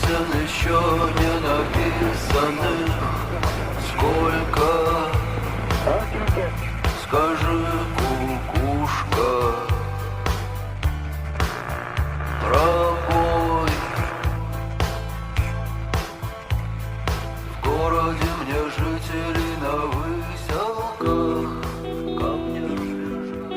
песен еще не написанных сколько. Скажи, кукушка, пробой. В городе мне жители на выселках камнях лежат.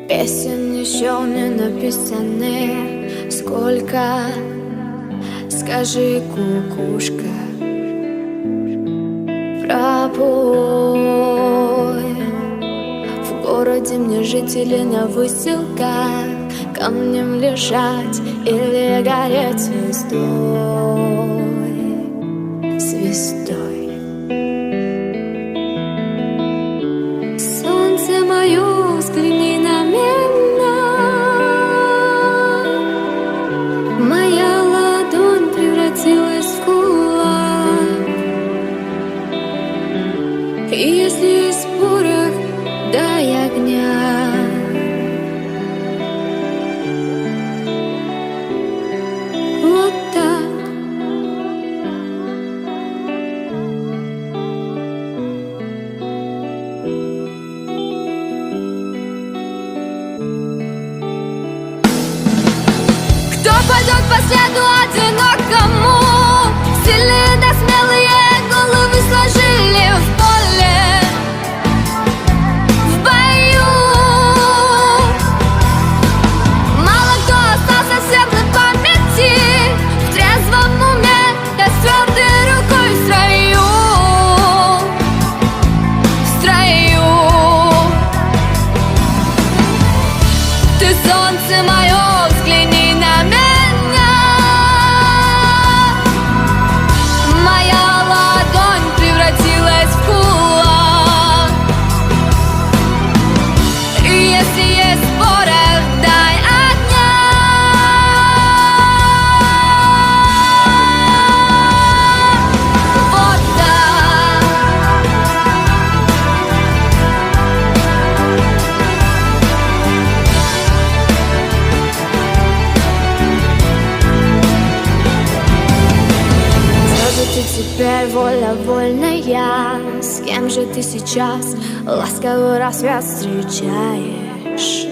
Песен еще не написаны сколько. Скажи, кукушка, пробой. В городе мне жители на выселках камнем лежать или гореть звездой. Звездой. Солнце мое, взгляни на меня. Моя ладонь превратилась в кулак. И если есть порох, дай огня. Вот так. Кто пойдет по следу одинокому? Сильные да смелые головы сложили в поле, в бою. Мало кто остался в светлой памяти, в трезвом уме, да с твердой рукой в строю, в строю. Ты солнце мое, взгляни на меня. Моя ладонь превратилась в кулак. И если есть порох, дай огня. Вот так. Где же ты теперь, воля вольная? С кем же ты сейчас ласковый рассвет встречаешь?